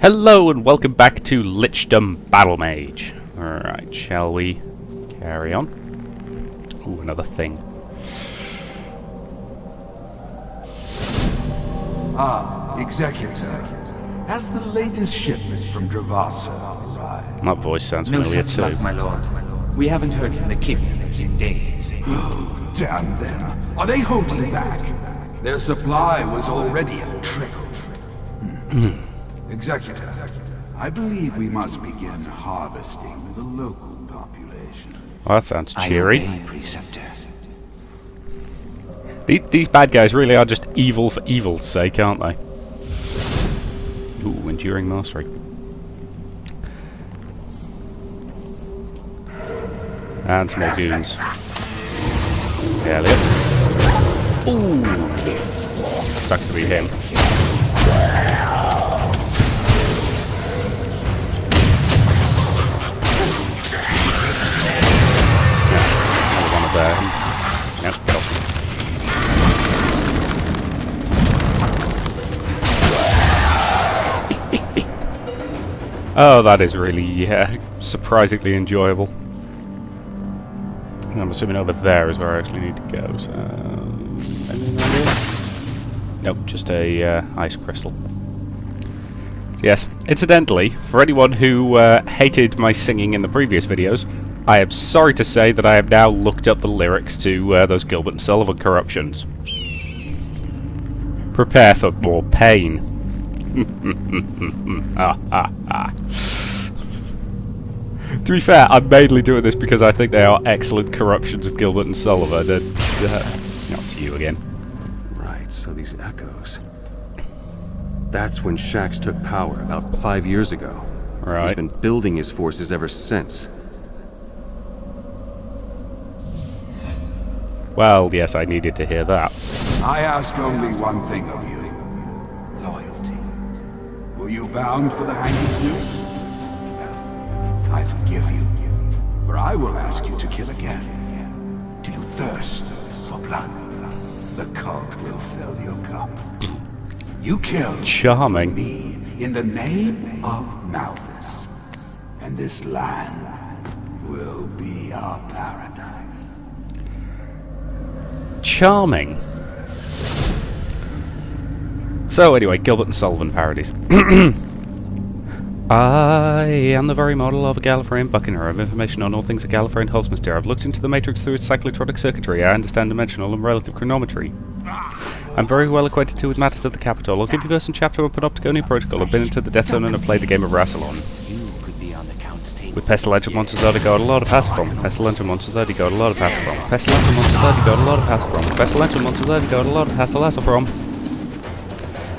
Hello and welcome back to Lichdom Battlemage. Alright, shall we carry on? Ooh, another thing. Executor. Has the latest shipment from Dravasa arrived? That voice sounds No familiar such too. luck, my lord. We haven't heard from the Kibians in days. Oh, damn them. Are they holding back? Their supply was already a trickle. Executor, I believe we must begin harvesting the local population. Well, that sounds cheery. I obey, Preceptor. These bad guys really are just evil for evil's sake, aren't they? Ooh, enduring mastery. And some more goons. Yeah, look. Ooh! Sucks to be him. Another one of them. Yep, get off. Oh, that is really, surprisingly enjoyable. And I'm assuming over there is where I actually need to go, so... Any idea? Nope, just a ice crystal. So yes, incidentally, for anyone who hated my singing in the previous videos, I am sorry to say that I have now looked up the lyrics to those Gilbert and Sullivan corruptions. Prepare for more pain. To be fair, I'm mainly doing this because I think they are excellent corruptions of Gilbert and Sullivan, and not to you again. Right, so these echoes. That's when Shax took power, about 5 years ago. Right. He's been building his forces ever since. Well, yes, I needed to hear that. I ask only one thing of you. Loyalty. Were you bound for the hanging's noose? Well, I forgive you. For I will ask you to kill again. Do you thirst for blood? The cult will fill your cup. You kill Charming. me in the name of Malthus. And this land will be our paradise. Charming. So anyway, Gilbert and Sullivan parodies. I am the very model of a Gallifreyan Buccaneer. I have information on all things a Gallifreyan holds mystere. I've looked into the Matrix through its cyclotronic circuitry. I understand dimensional and relative chronometry. I'm very well acquainted too with matters of the capital. I'll give you verse and chapter on Panopticonian Protocol. I've been into the Death Zone and have played the game of Rassilon. With pestilential monsters that I got a lot of passive from. Pestilential monsters that he got a lot of passive from. Pestilential monsters that he got a lot of passive from. Pestilential monsters that he got a lot of passive from.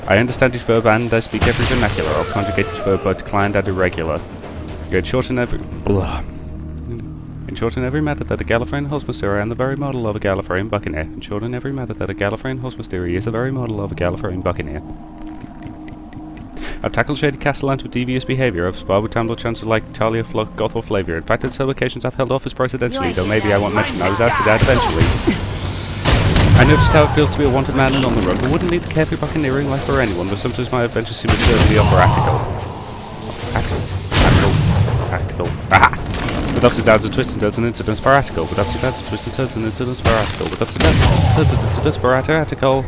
I understand each verb and I speak every vernacular. I'll conjugate each verb both declined and irregular. In short, in every matter that a Gallifreyan holds mystere, I am the very model of a Gallifreyan Buccaneer. In short, in every matter that a Gallifreyan holds mystere, he is the very model of a Gallifreyan Buccaneer. I've tackled shady castellans with devious behaviour. I've sparred with Tamdle chances like Talia, Goth or Flavia. In fact, on some occasions I've held office presidentially, though maybe I won't mention I was ousted out eventually. I know just how it feels to be a wanted man and on the road. I wouldn't lead the carefree buccaneering life for anyone, but sometimes my adventures seem absurdly operatical. Practical. Aha! With ups and downs and twists and turns and incidents piratical. With ups and downs and twists and turns and incidents piratical. With ups and downs and twists and turns and incidents piratical.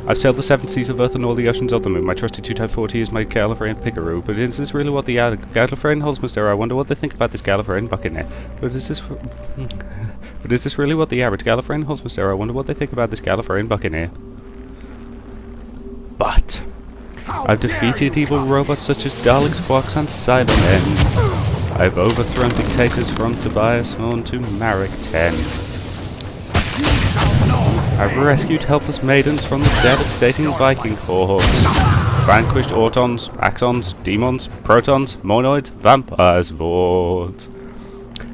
I've sailed the 7 seas of Earth and all the oceans of the moon. My trusty 2-type-40 is my Gallifreyan Pigaroo. But is this really what the Gallifreyan holds mystere? I wonder what they think about this Gallifreyan Buccaneer. But is this really what the average Gallifreyan holds mystere? I wonder what they think about this Gallifreyan Buccaneer. But I've defeated evil robots such as Daleks, Quarks, and Cybermen. I've overthrown dictators from Tobias Horn to Marek 10. I've rescued helpless maidens from the devastating Viking cohorts. Vanquished Autons, Axons, Demons, Protons, Monoids, Vampires, Vords.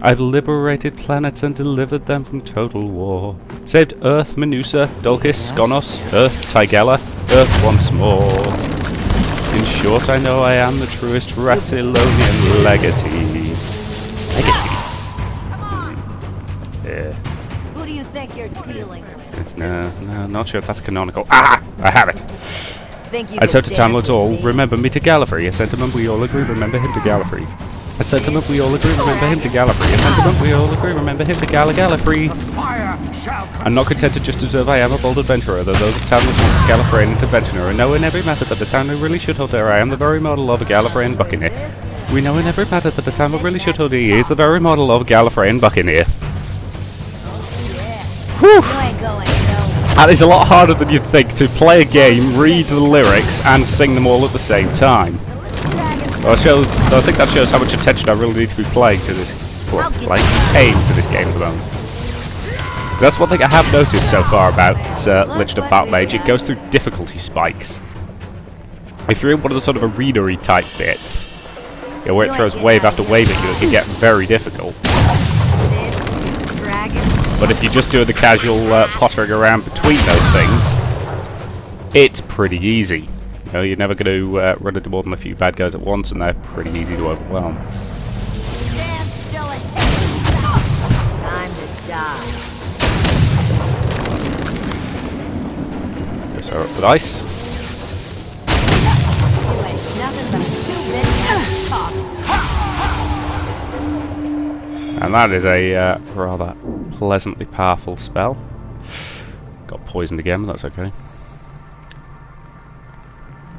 I've liberated planets and delivered them from total war. Saved Earth, Menusa, Dulcis, Skonos, Earth, Tigella, Earth once more. In short, I know I am the truest Rassilonian legatee. Yeah. Who do you think you're dealing with? No, not sure if that's canonical. Ah! I have it! think you I said to could dance Tamlin with all, me? remember me to Gallifrey. A sentiment we all agree, remember him to Gallifrey. A sentiment we all agree, remember him to Gallifrey. A sentiment we all agree, remember him to Gallifrey. I'm not content to just observe I am a bold adventurer, though those of Tamlin's Gallifreyan interventioner, and know in every matter that the Tamlin really should hold there. I am the very model of a Gallifreyan buccaneer. We know in every matter that the Tamlin really should hold he is the very model of a Gallifreyan buccaneer. Whew! You ain't going nowhere. That is a lot harder than you'd think, to play a game, read the lyrics, and sing them all at the same time. I think that shows how much attention I really need to be paying to this game at the moment. That's one thing I have noticed so far about Lichdom Battlemage. It goes through difficulty spikes. If you're in one of the sort of arena-y type bits, where it throws wave after wave at you, it can get very difficult. But if you're just doing the casual pottering around between those things, it's pretty easy. You know, you're never going to run into more than a few bad guys at once, and they're pretty easy to overwhelm. Stand still and time to die. Let's go up with ice. You ain't nothing but a two-bit talk. And that is a rather pleasantly powerful spell. Got poisoned again, but that's okay.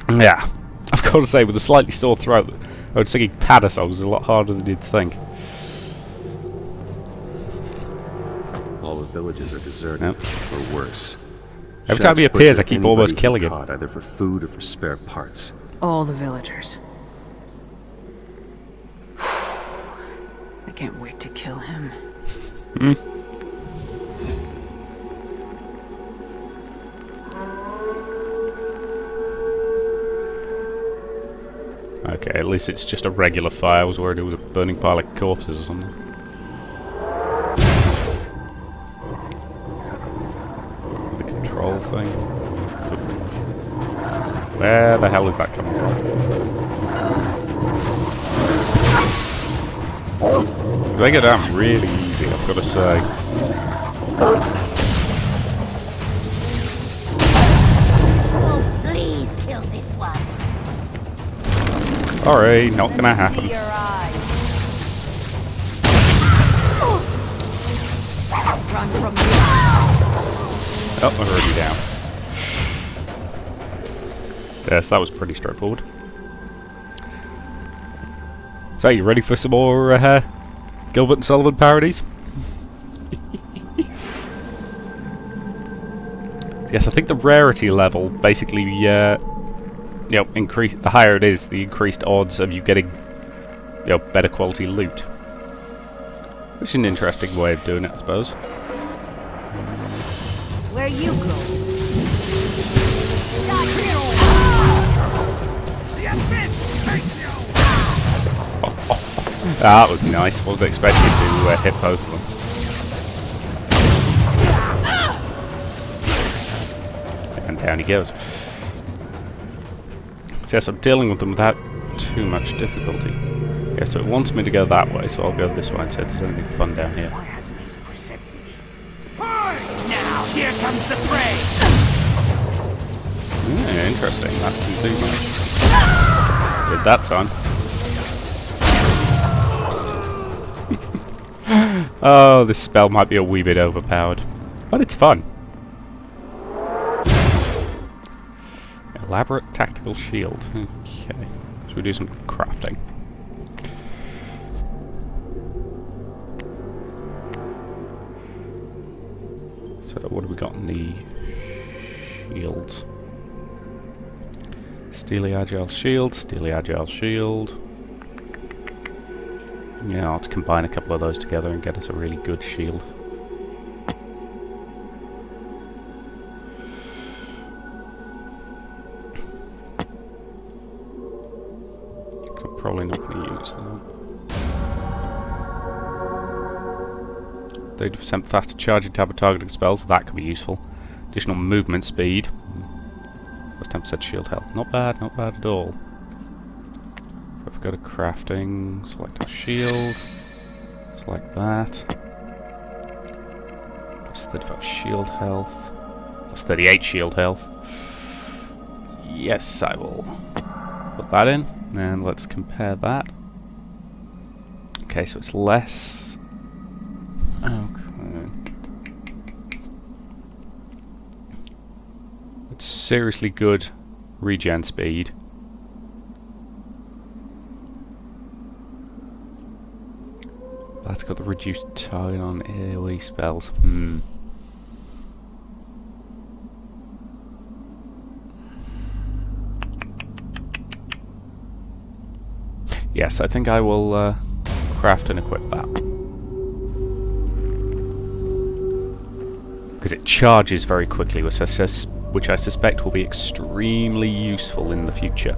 Yeah, I've got to say, with a slightly sore throat, I was singing Padda was a lot harder than you'd think. All the villages are deserted, Yep. or worse. Every time he Shaxx appears, I butchered keep almost anybody killing he him. caught, either for food or for spare parts. All the villagers. I can't wait to kill him. Okay, at least it's just a regular fire. I was worried it was a burning pile of corpses or something. The control thing. Where the hell is that coming from? They go down really easy, I've got to say. Oh, please kill this one. Sorry, not gonna happen. See your eyes. Run from me. Oh, I'm already down. Yes, that was pretty straightforward. So, you ready for some more Gilbert and Sullivan parodies? Yes, I think the rarity level basically, increase. The higher it is, the increased odds of you getting, better quality loot. Which is an interesting way of doing it, I suppose. Where you go? That was nice. Wasn't expecting to hit both of them. And down he goes. So yes, I'm dealing with them without too much difficulty. Yeah, so it wants me to go that way, so I'll go this way instead. There's anything fun down here. Why hasn't he perceptive? Now, here comes the fray! Yeah, interesting. That didn't do much. Did that time. Oh, this spell might be a wee bit overpowered. But it's fun. Elaborate tactical shield. Okay. So we do some crafting. So what have we got in the shields? Steely Agile Shield, Steely Agile Shield. Yeah, let's combine a couple of those together and get us a really good shield. I'm probably not going to use that. 30% faster charging tab of targeting spells, that could be useful. Additional movement speed. Plus 10% shield health. Not bad at all. So if we go to crafting, select our shield, select that. Plus 35 shield health. Plus 38 shield health. Yes, I will put that in, and let's compare that. Okay, so it's less. Okay. It's seriously good regen speed. That's got the reduced target on AoE spells. Yes, I think I will craft and equip that. Because it charges very quickly, which I suspect will be extremely useful in the future.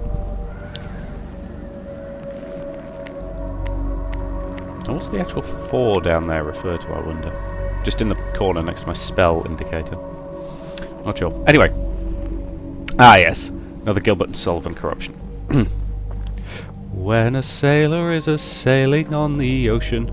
And what's the actual 4 down there refer to, I wonder? Just in the corner next to my spell indicator. Not sure. Anyway. Ah, yes. Another Gilbert and Sullivan corruption. When a sailor is a-sailing on the ocean,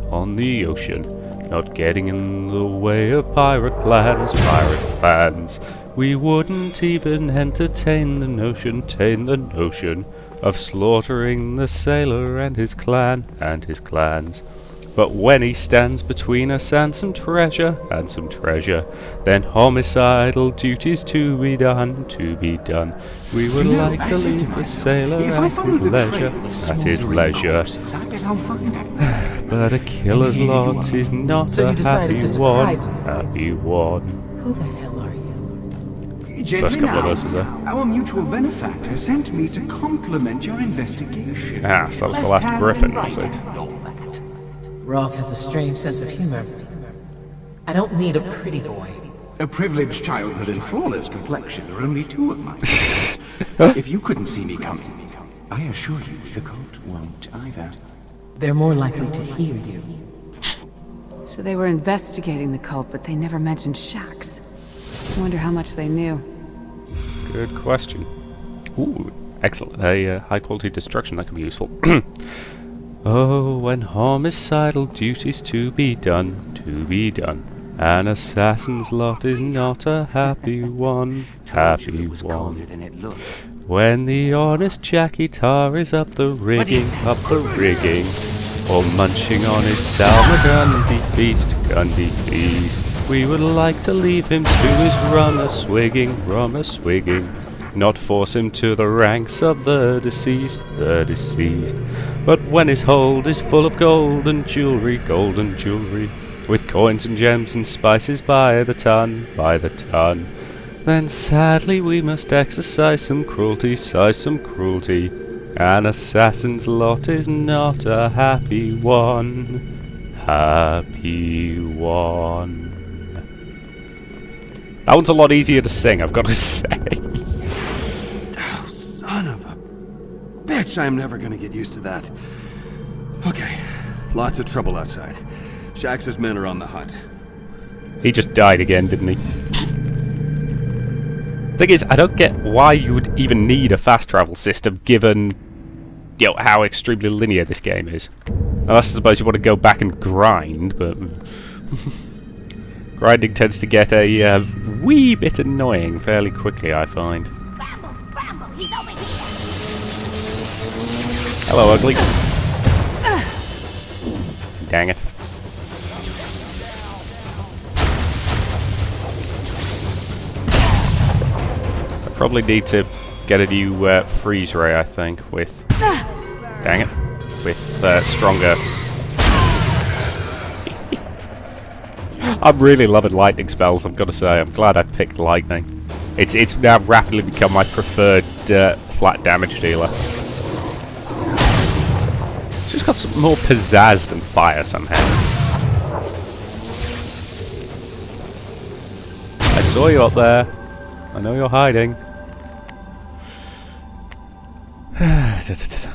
not getting in the way of pirate plans, we wouldn't even entertain the notion of slaughtering the sailor and his clan and his clans. But when he stands between us and some treasure, then homicidal duties to be done. We would like to leave the sailor at his leisure, I bet I'll find it. But a killer's lot is not So a you decided happy to surprise one. him. Happy one. Who the hell are you? Gently couple of now, verses there. our mutual benefactor sent me to compliment your investigation. Ah, so that was the Left last hand Griffin, and right was it? hand and all that. Roth has a strange sense of humor. I don't need a pretty boy. A privileged childhood and flawless complexion are only 2 of mine. If you couldn't see me coming, I assure you the cult won't either. They're more likely to hear you. So they were investigating the cult, but they never mentioned Shax. I wonder how much they knew. Good question. Ooh, excellent. A high quality destruction, that could be useful. Oh, when homicidal duties to be done, an assassin's lot is not a happy one, happy one. When the honest Jackie Tar is up the rigging, or munching on his salmon gundy feast, we would like to leave him to his rum a swigging, not force him to the ranks of the deceased. But when his hold is full of golden jewelry, with coins and gems and spices by the ton, then sadly we must exercise some cruelty, An assassin's lot is not a happy one, That one's a lot easier to sing, I've got to say. Oh, son of a bitch, I'm never gonna get used to that. Okay, lots of trouble outside. Shax's men are on the hunt. He just died again, didn't he? Thing is, I don't get why you would even need a fast travel system given, how extremely linear this game is. Unless I suppose you want to go back and grind, but grinding tends to get a wee bit annoying fairly quickly, I find. Scramble, he's over here! Hello, ugly. Dang it. I probably need to get a new freeze ray, I think, with... Dang it. With stronger... I'm really loving lightning spells, I've got to say. I'm glad I picked lightning. It's now rapidly become my preferred flat damage dealer. It's just got some more pizzazz than fire somehow. I saw you up there. I know you're hiding.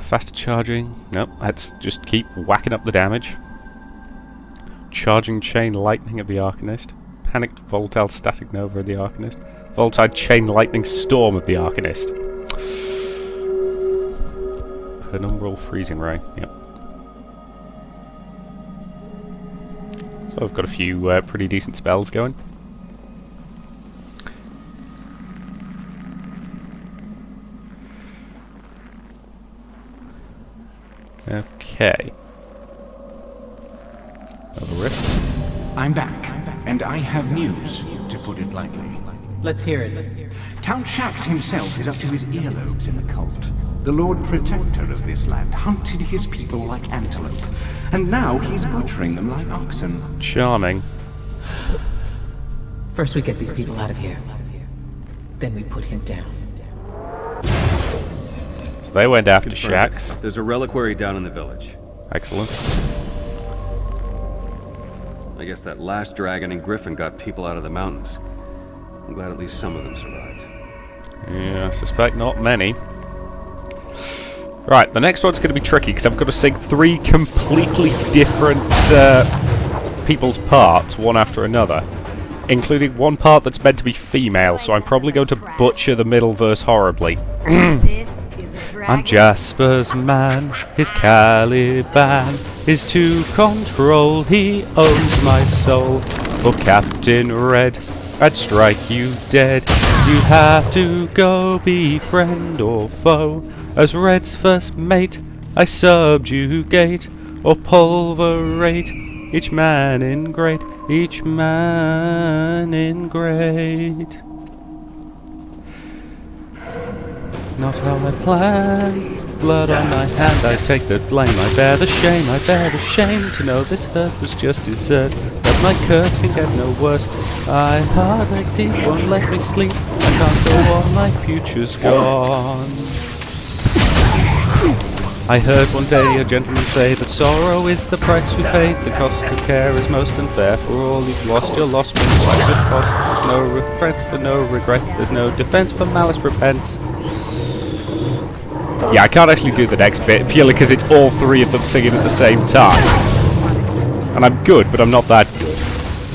Faster charging. Nope, let's just keep whacking up the damage. Charging chain lightning of the Arcanist. Panicked volatile static nova of the Arcanist. Volatile chain lightning storm of the Arcanist. Penumbral freezing ray. Yep. So I've got a few pretty decent spells going. Okay. Another rift. I'm back, and I have news, to put it lightly. Let's hear it. Count Shax himself is up to his earlobes in the cult. The Lord Protector of this land hunted his people like antelope, and now he's butchering them like oxen. Charming. First we get these people out of here. Then we put him down. So they went after Confirmed. Shax. There's a reliquary down in the village. Excellent. I guess that last dragon and griffin got people out of the mountains. I'm glad at least some of them survived. Yeah, I suspect not many. Right, the next one's going to be tricky because I've got to sing 3 completely different people's parts, one after another, including one part that's meant to be female, so I'm probably going to butcher the middle verse horribly. I'm Jasper's man, his Caliban is to control, he owns my soul. For Captain Red, I'd strike you dead. You have to go be friend or foe. As Red's first mate, I subjugate or pulverate each man in great, each man in great. Not how I planned. Blood on my hand, I take the blame. I bear the shame, I bear the shame. To know this hurt was just dessert. That my curse can get no worse. I heartache deep, won't let me sleep. I can't go on, my future's gone. I heard one day a gentleman say that sorrow is the price we pay. The cost of care is most unfair. For all you've lost, you're lost when it's like good cost. There's no regret for no regret. There's no defense for malice prepense. Yeah, I can't actually do the next bit, purely because it's all 3 of them singing at the same time. And I'm good, but I'm not that good.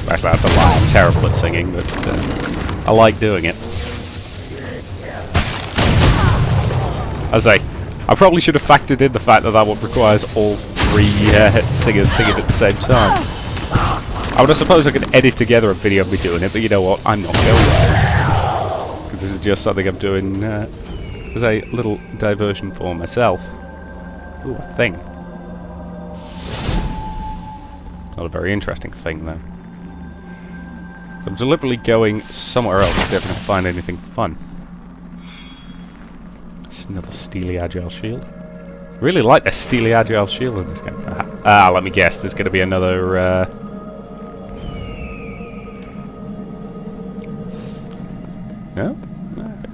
Actually, that's a lie. I'm terrible at singing, but I like doing it. As I probably should have factored in the fact that one requires all 3 singers singing at the same time. I would suppose I could edit together a video of me doing it, but you know what? I'm not going to. Because this is just something I'm doing as a little diversion for myself. Ooh, a thing. Not a very interesting thing, though. So I'm deliberately going somewhere else to see if I can find anything fun. Another steely agile shield. Really like the steely agile shield in this game. Let me guess. There's going to be another. No. Okay.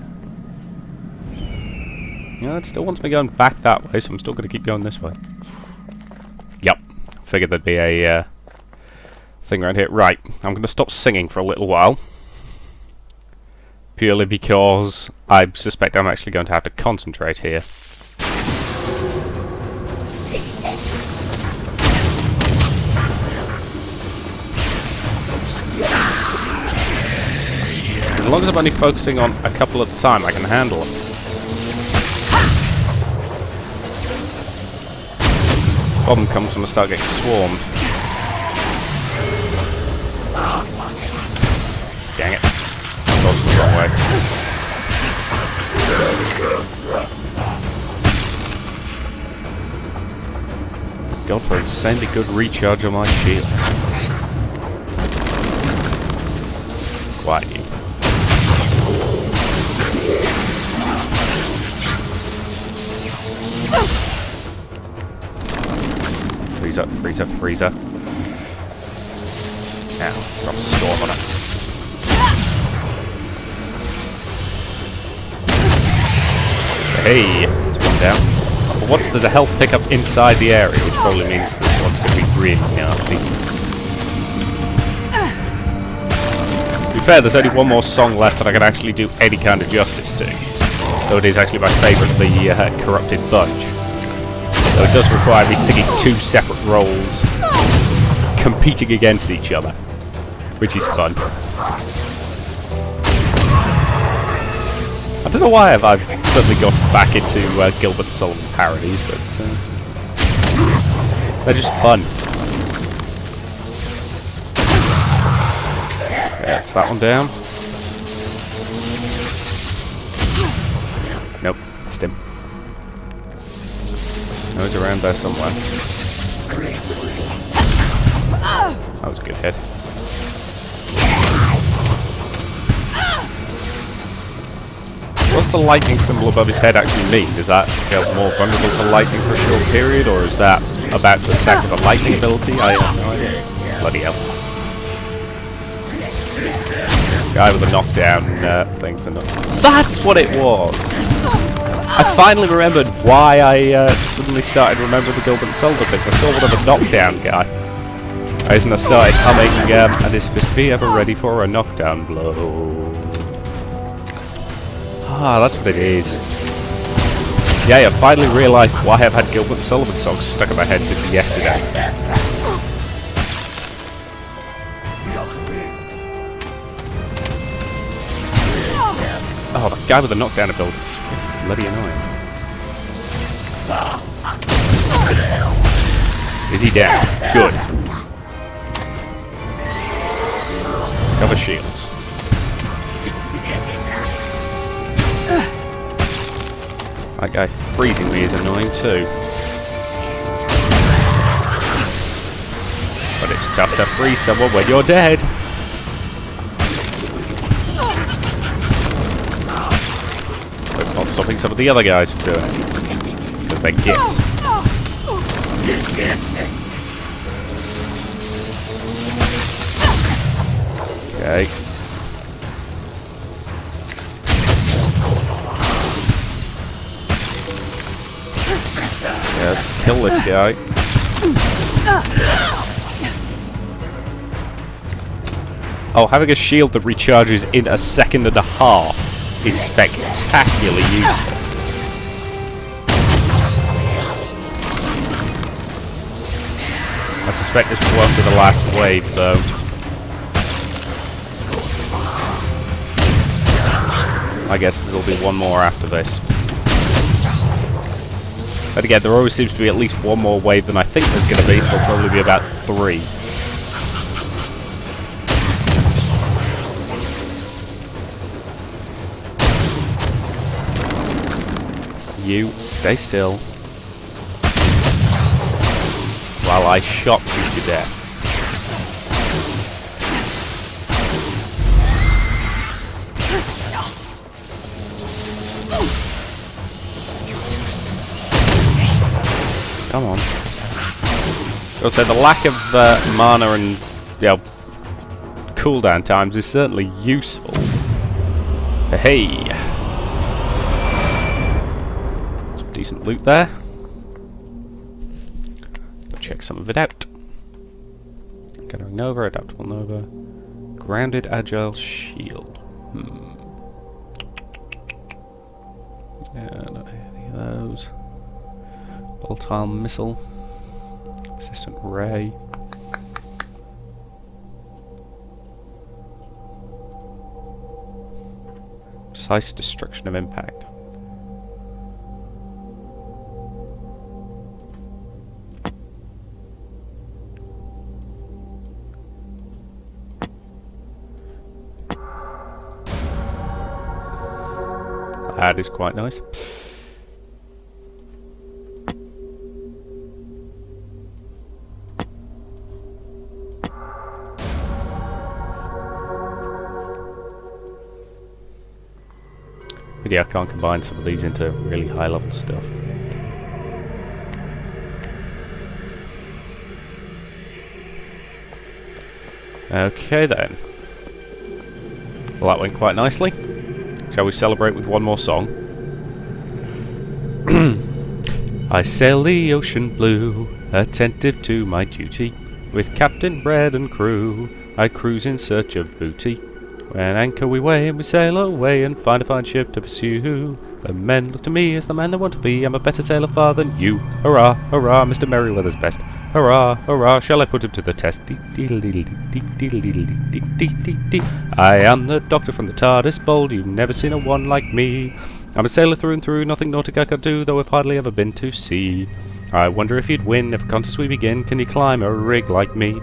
Yeah, it still wants me going back that way, so I'm still going to keep going this way. Yep. Figured there'd be a thing around here. Right. I'm going to stop singing for a little while. Purely because I suspect I'm actually going to have to concentrate here. As long as I'm only focusing on a couple at a time, I can handle it. Problem comes when I start getting swarmed. Dang it. Goes the wrong way. God, for insanely good recharge on my shield. Quiet you. Freezer, freezer, freezer. Now, drop a storm on it. Hey, it's one down. But once there's a health pickup inside the area, which probably means this one's going to be really nasty. To be fair, there's only one more song left that I can actually do any kind of justice to. Though it is actually my favourite of the Corrupted Bunch. Though it does require me singing 2 separate roles, competing against each other, which is fun. I don't know why I've suddenly got back into Gilbert and Sullivan parodies, but they're just fun. Yeah, it's that one down. Nope, missed him. Oh, he's around there somewhere. That was a good hit. What's the lightning symbol above his head actually mean? Does that feel more vulnerable to lightning for a short period, or is that about to attack with a lightning ability? I have no idea. Bloody hell. Guy with a knockdown thing to knock. That's what it was! I finally remembered why I suddenly started remembering the Gilbert and Sullivan bits. I saw one of the knockdown guy. And I started humming, and is fist be ever ready for a knockdown blow. Ah, that's what it is. Yeah, I finally realised why I've had Gilbert and Sullivan songs stuck in my head since yesterday. Oh, the guy with the knockdown ability is bloody annoying. Is he down? Good. Cover shields. That guy freezing me is annoying too. But it's tough to freeze someone when you're dead. But it's not stopping some of the other guys from doing it. Because they're gits. Okay. Let's kill this guy. Oh, having a shield that recharges in a second and a half is spectacularly useful. I suspect this won't be the last wave, though. I guess there'll be one more after this. But again, there always seems to be at least one more wave than I think there's going to be, so there'll probably be about 3. You stay still while I shock you to death. Come on. Also, the lack of mana and cooldown times is certainly useful. Hey, some decent loot there. Go check some of it out. Gathering Nova, Adaptable Nova, Grounded Agile Shield. Yeah, not any of those. Volatile Missile, Resistant Ray. Precise Destruction of Impact. That is quite nice. But yeah, I can't combine some of these into really high level stuff. Okay then. Well, that went quite nicely. Shall we celebrate with one more song? I sail the ocean blue, attentive to my duty. With Captain Red and crew, I cruise in search of booty. When anchor we weigh and we sail away and find a fine ship to pursue. The men look to me as the man they want to be. I'm a better sailor far than you. Hurrah, hurrah, Mr. Merryweather's best. Hurrah, hurrah, shall I put him to the test? I am the doctor from the TARDIS bold. You've never seen a one like me. I'm a sailor through and through, nothing nautic I could do, though I've hardly ever been to sea. I wonder if you'd win if a contest we begin. Can you climb a rig like me?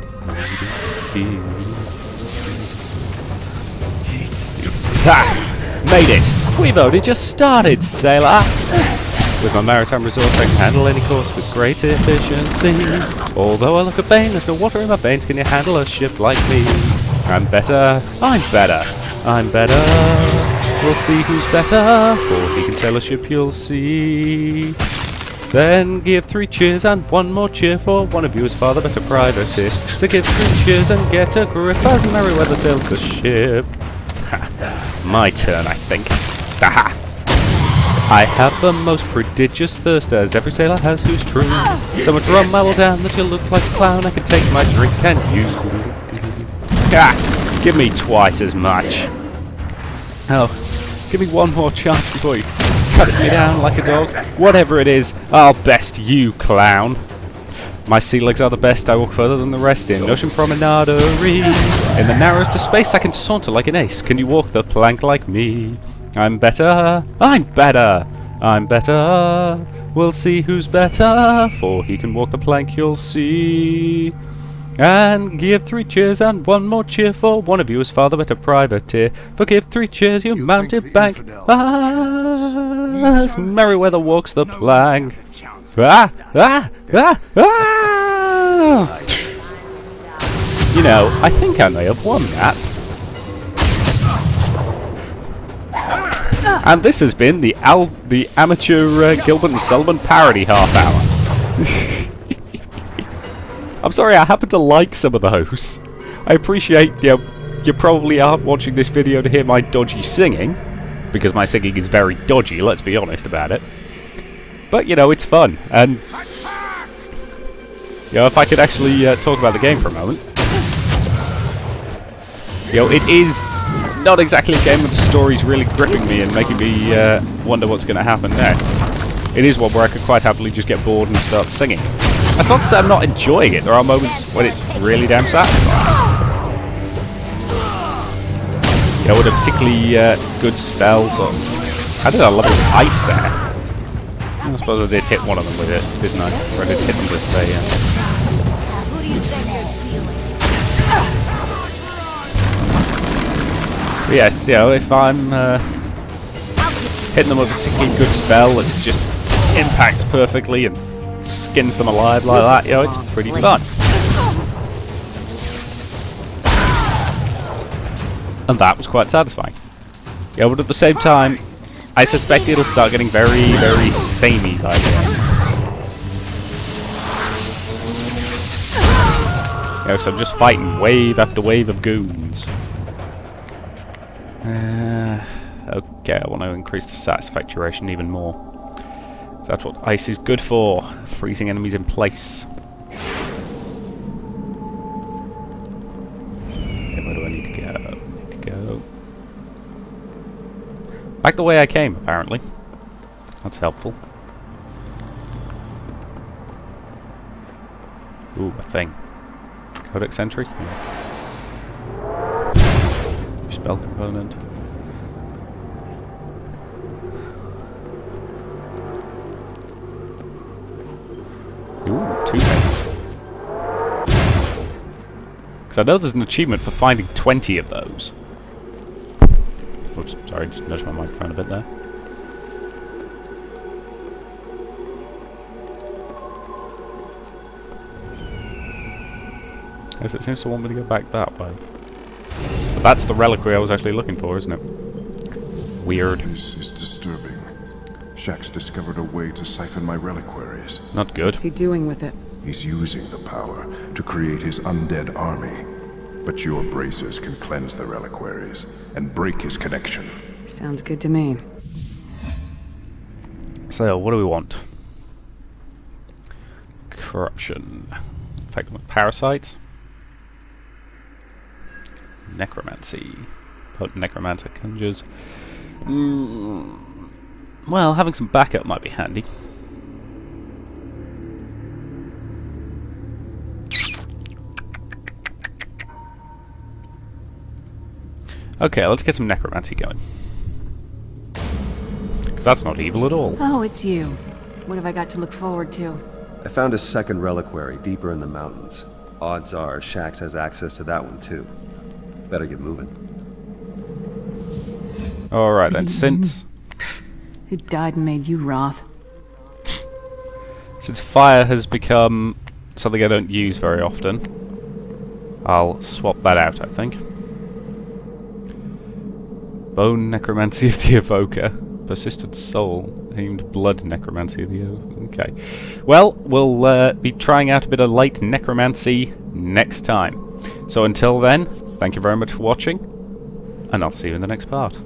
Ha! Made it! We've only just started, sailor! With my maritime resource, I can handle any course with great efficiency. Although I look a bane, there's no water in my veins. Can you handle a ship like me? I'm better. I'm better. I'm better. We'll see who's better. For he can sail a ship, you'll see. Then give 3 cheers and 1 more cheer for one of you is far the better privateer. So give 3 cheers and get a grip as Merryweather sails the ship. My turn, I think. Aha! I have the most prodigious thirst, as every sailor has who's true. So much rum I will down that you look like a clown. I can take my drink and you. Ah! Give me twice as much. Oh, give me 1 more chance before you cut me down like a dog. Whatever it is, I'll best you, clown. My sea legs are the best, I walk further than the rest in ocean promenaderie. In the narrowest of space I can saunter like an ace. Can you walk the plank like me? I'm better, I'm better, I'm better. We'll see who's better, for he can walk the plank, you'll see. And give 3 cheers and 1 more cheer for one of you is far the better privateer. For give 3 cheers, you mounted bank. As Merryweather walks the plank. Ah! Ah! Ah! Ah! You know, I think I may have won that. And this has been the amateur Gilbert and Sullivan parody half hour. I'm sorry, I happen to like some of those. I appreciate, you probably aren't watching this video to hear my dodgy singing, because my singing is very dodgy, let's be honest about it. But, it's fun, and, if I could actually talk about the game for a moment. It is not exactly a game where the story's really gripping me and making me wonder what's going to happen next. It is one where I could quite happily just get bored and start singing. That's not to say I'm not enjoying it. There are moments when it's really damn satisfying. With a particularly good spell. How did I level ice there? I suppose I did hit one of them with it, didn't I? Or I did hit them with the... Yes, if I'm hitting them with a particularly good spell that just impacts perfectly and skins them alive like that, it's pretty fun. And that was quite satisfying. But at the same time, I suspect it'll start getting very, very samey by the end. Because I'm just fighting wave after wave of goons. Okay, I want to increase the satisfaction even more. So that's what ice is good for, freezing enemies in place. Okay, where do I need to go? Back the way I came, apparently. That's helpful. Ooh, a thing. Codex entry? Spell component. Ooh, 2 things. Because I know there's an achievement for finding 20 of those. Oops, sorry, just nudged my microphone a bit there. Yes, it seems to want me to go back that way. But that's the reliquary I was actually looking for, isn't it? Weird. This is disturbing. Shaxx discovered a way to siphon my reliquaries. Not good. What's he doing with it? He's using the power to create his undead army. But your bracers can cleanse the reliquaries and break his connection. Sounds good to me. So, what do we want? Corruption. Infect them with parasites. Necromancy. Potent necromancer conjures. Well, having some backup might be handy. Okay, let's get some necromancy going. Because that's not evil at all. Oh, it's you. What have I got to look forward to? I found a second reliquary deeper in the mountains. Odds are Shaxx has access to that one too. Better get moving. Alright then, since... Who died and made you wroth? Since fire has become something I don't use very often, I'll swap that out, I think. Bone Necromancy of the Evoker. Persistent Soul. Aimed Blood Necromancy of the Evoker. Okay. Well, we'll be trying out a bit of light necromancy next time. So until then, thank you very much for watching, and I'll see you in the next part.